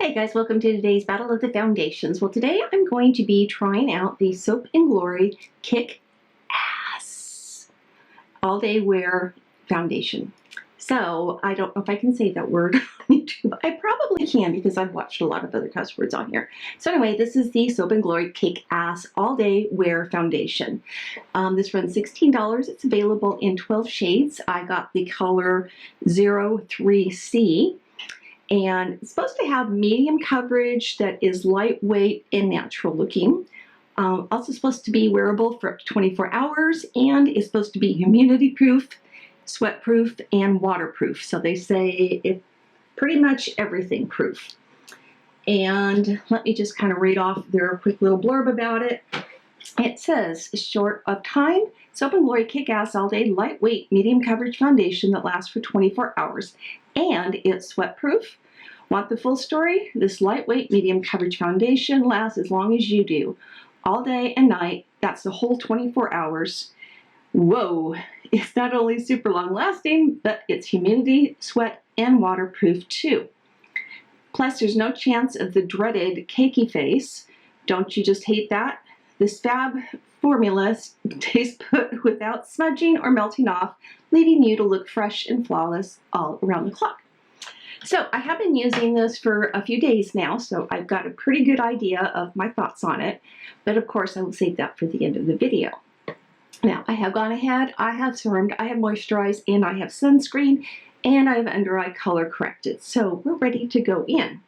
Hey guys, welcome to today's Battle of the Foundations. Well, today I'm going to be trying out the Soap & Glory Kick Ass All Day Wear Foundation. So, I don't know if I can say that word on YouTube. I probably can because I've watched a lot of other cuss words on here. So anyway, this is the Soap & Glory Kick Ass All Day Wear Foundation. This runs $16. It's available in 12 shades. I got the color 03C. And it's supposed to have medium coverage that is lightweight and natural looking. Also supposed to be wearable for up to 24 hours and is supposed to be humidity proof, sweat proof, and waterproof. So they say it's pretty much everything proof. And let me just kind of read off their quick little blurb about it. It says, short of time, Soap & Glory Kick-Ass All Day Lightweight Medium Coverage Foundation that lasts for 24 hours. And it's sweat-proof. Want the full story? This lightweight medium coverage foundation lasts as long as you do. All day and night. That's the whole 24 hours. Whoa! It's not only super long lasting, but it's humidity, sweat, and waterproof too. Plus, there's no chance of the dreaded cakey face. Don't you just hate that? This fab formula stays put without smudging or melting off, leaving you to look fresh and flawless all around the clock. So I have been using this for a few days now, so I've got a pretty good idea of my thoughts on it. But of course, I will save that for the end of the video. Now, I have gone ahead, I have serumed, I have moisturized, and I have sunscreen, and I have under eye color corrected. So we're ready to go in.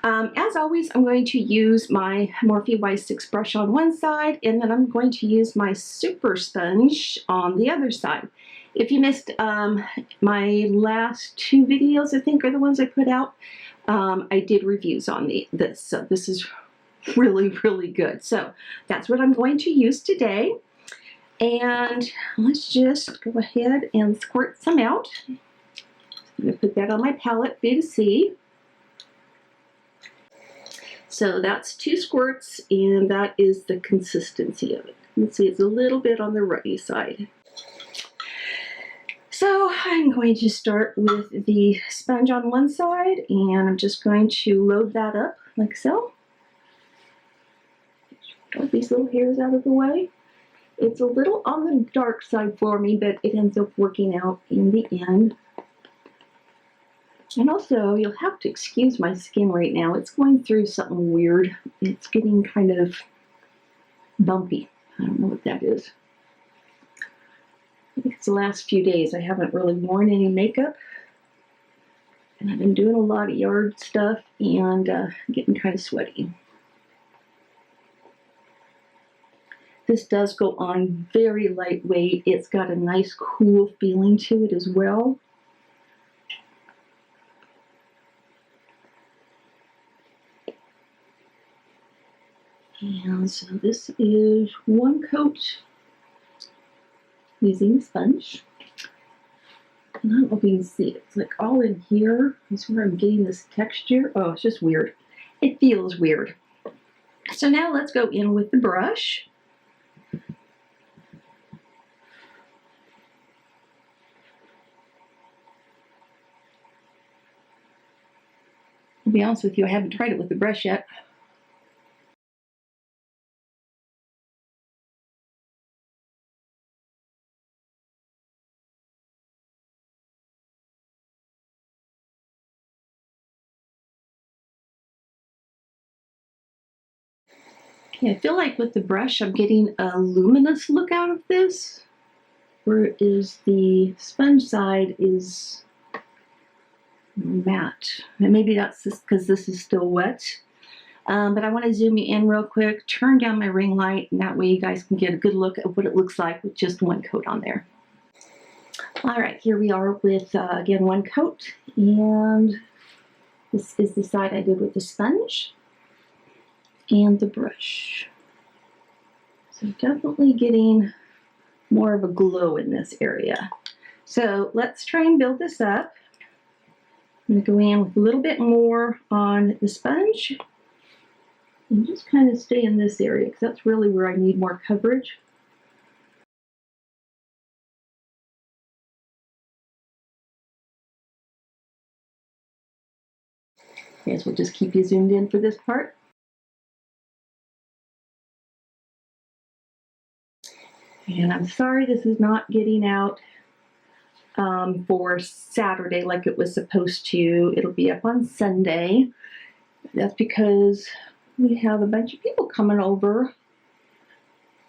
As always, I'm going to use my Morphe Y6 brush on one side, and then I'm going to use my super sponge on the other side. If you missed my last two videos, I think are the ones I put out, I did reviews on this. So this is really, really good. So that's what I'm going to use today. And let's just go ahead and squirt some out. I'm going to put that on my palette for you to see. So that's 2 squirts, and that is the consistency of it. You can see it's a little bit on the ruddy side. So I'm going to start with the sponge on one side, and I'm just going to load that up like so. Get all these little hairs out of the way. It's a little on the dark side for me, but it ends up working out in the end. And also, you'll have to excuse my skin right now. It's going through something weird. It's getting kind of bumpy. I don't know what that is. I think it's the last few days. I haven't really worn any makeup. And I've been doing a lot of yard stuff and getting kind of sweaty. This does go on very lightweight. It's got a nice cool feeling to it as well. And so this is one coat using the sponge. And I don't know if you can see it. It's like all in here is where I'm getting this texture. Oh, it's just weird. It feels weird. So now let's go in with the brush. To be honest with you, I haven't tried it with the brush yet. Yeah, I feel like with the brush, I'm getting a luminous look out of this, whereas the sponge side is matte. And maybe that's just because this is still wet. But I want to zoom you in real quick, turn down my ring light, and that way you guys can get a good look at what it looks like with just one coat on there. All right, here we are with, again, one coat, and this is the side I did with the sponge and the brush. So definitely getting more of a glow in this area. So let's try and build this up. I'm going to go in with a little bit more on the sponge and just kind of stay in this area because that's really where I need more coverage. I guess we'll just keep you zoomed in for this part. And I'm sorry this is not getting out for Saturday like it was supposed to. It'll be up on Sunday. That's because we have a bunch of people coming over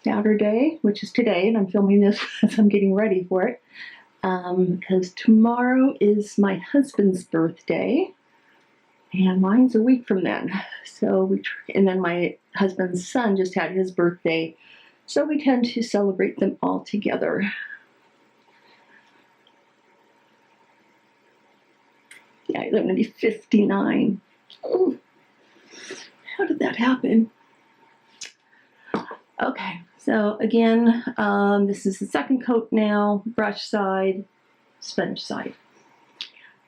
Saturday, which is today, and I'm filming this as I'm getting ready for it, because tomorrow is my husband's birthday, and mine's a week from then. So and then my husband's son just had his birthday, so we tend to celebrate them all together. Yeah, I'm going to be 59. Oh, how did that happen? Okay, so again, this is the second coat now, brush side, sponge side.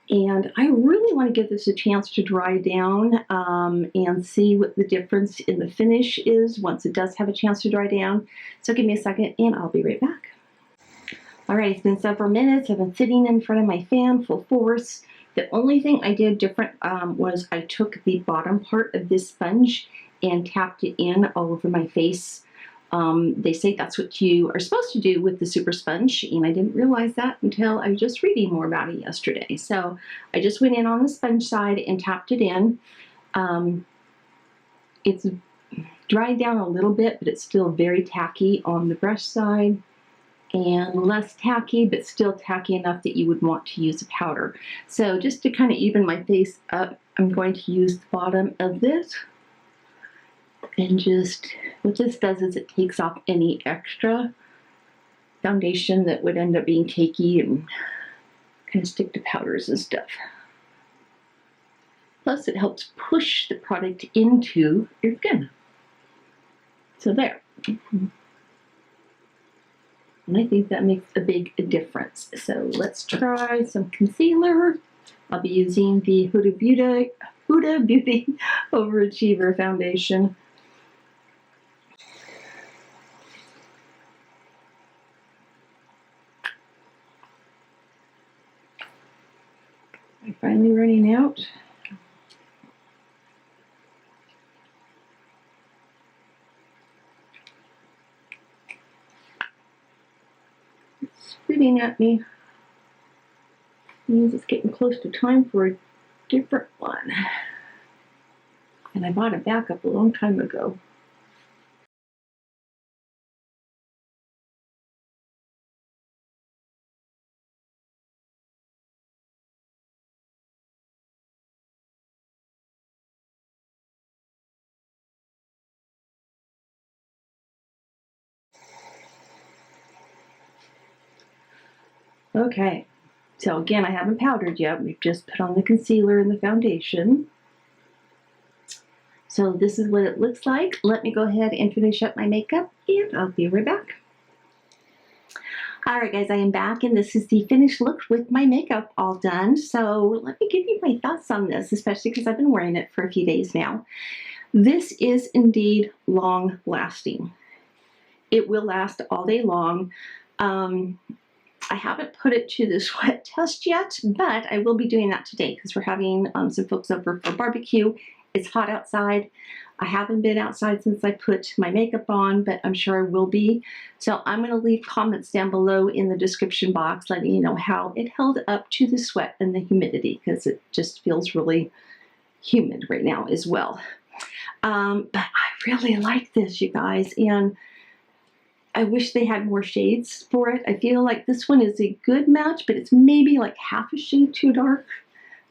And I really want to give this a chance to dry down and see what the difference in the finish is once it does have a chance to dry down. So give me a second and I'll be right back. All right, it's been several minutes. I've been sitting in front of my fan full force. The only thing I did different was I took the bottom part of this sponge and tapped it in all over my face. They say that's what you are supposed to do with the super sponge, and I didn't realize that until I was just reading more about it yesterday. So I just went in on the sponge side and tapped it in. It's dried down a little bit, but it's still very tacky on the brush side, and less tacky, but still tacky enough that you would want to use a powder. So just to kind of even my face up, I'm going to use the bottom of this. And just, what this does is it takes off any extra foundation that would end up being cakey and kind of stick to powders and stuff. Plus it helps push the product into your skin. So there. And I think that makes a big difference. So let's try some concealer. I'll be using the Huda Beauty Overachiever Foundation. I'm finally running out. It's spitting at me. It means it's getting close to time for a different one. And I bought a backup a long time ago. Okay, so again, I haven't powdered yet. We've just put on the concealer and the foundation. So this is what it looks like. Let me go ahead and finish up my makeup, and I'll be right back. All right, guys, I am back, and this is the finished look with my makeup all done. So let me give you my thoughts on this, especially because I've been wearing it for a few days now. This is indeed long-lasting. It will last all day long. I haven't put it to the sweat test yet, but I will be doing that today because we're having some folks over for barbecue. It's hot outside. I haven't been outside since I put my makeup on, but I'm sure I will be. So I'm going to leave comments down below in the description box letting you know how it held up to the sweat and the humidity, because it just feels really humid right now as well. But I really like this, you guys, and I wish they had more shades for it. I feel like this one is a good match, but it's maybe like half a shade too dark.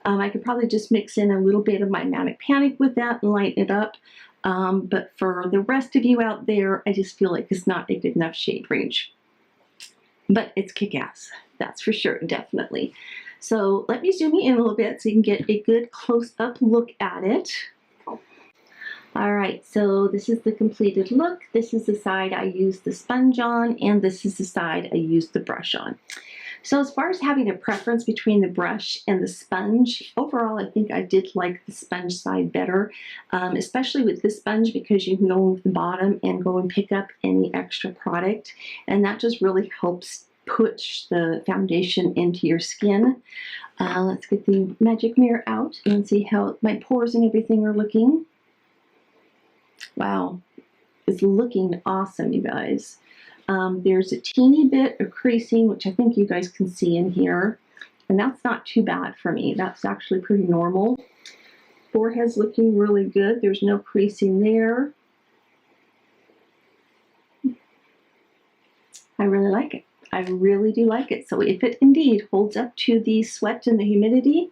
I could probably just mix in a little bit of my Manic Panic with that and lighten it up. But for the rest of you out there, I just feel like it's not a good enough shade range. But it's kick-ass, that's for sure, definitely. So let me zoom in a little bit so you can get a good close-up look at it. All right, so this is the completed look. This is the side I used the sponge on, and this is the side I used the brush on. So as far as having a preference between the brush and the sponge, overall I think I did like the sponge side better, especially with this sponge because you can go with the bottom and go and pick up any extra product, and that just really helps push the foundation into your skin. Let's get the magic mirror out and see how my pores and everything are looking. Wow, it's looking awesome, you guys. There's a teeny bit of creasing, which I think you guys can see in here, and that's not too bad for me. That's actually pretty normal. Forehead's looking really good. There's no creasing there. I really like it. I really do like it. So if it indeed holds up to the sweat and the humidity,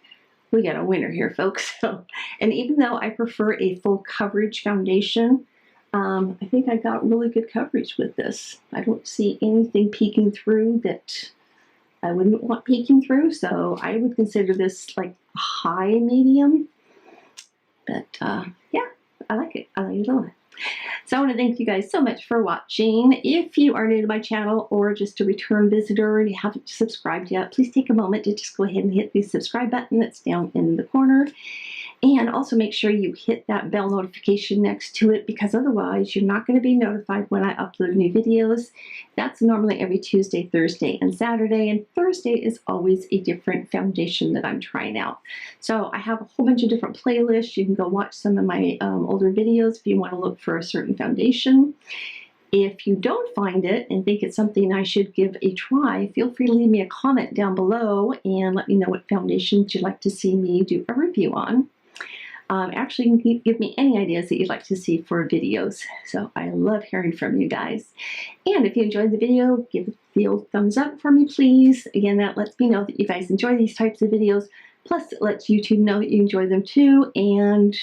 we got a winner here, folks. So, and even though I prefer a full coverage foundation, I think I got really good coverage with this. I don't see anything peeking through that I wouldn't want peeking through. So I would consider this like high medium. But yeah, I like it. I like it a lot. So I want to thank you guys so much for watching. If you are new to my channel or just a return visitor and you haven't subscribed yet, please take a moment to just go ahead and hit the subscribe button that's down in the corner. And also make sure you hit that bell notification next to it, because otherwise you're not going to be notified when I upload new videos. That's normally every Tuesday, Thursday, and Saturday. And Thursday is always a different foundation that I'm trying out. So I have a whole bunch of different playlists. You can go watch some of my older videos if you want to look for a certain foundation. If you don't find it and think it's something I should give a try, feel free to leave me a comment down below and let me know what foundations you'd like to see me do a review on. Actually, you can give me any ideas that you'd like to see for videos. So I love hearing from you guys. And if you enjoyed the video, give the old thumbs up for me, please. Again, that lets me know that you guys enjoy these types of videos. Plus, it lets YouTube know that you enjoy them too. And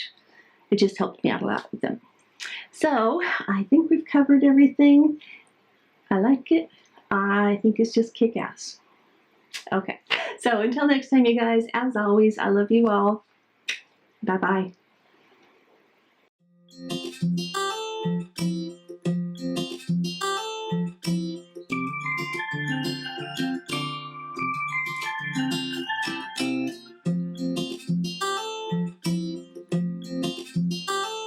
it just helps me out a lot with them. So I think we've covered everything. I like it. I think it's just kick-ass. Okay. So until next time, you guys, as always, I love you all. Bye-bye.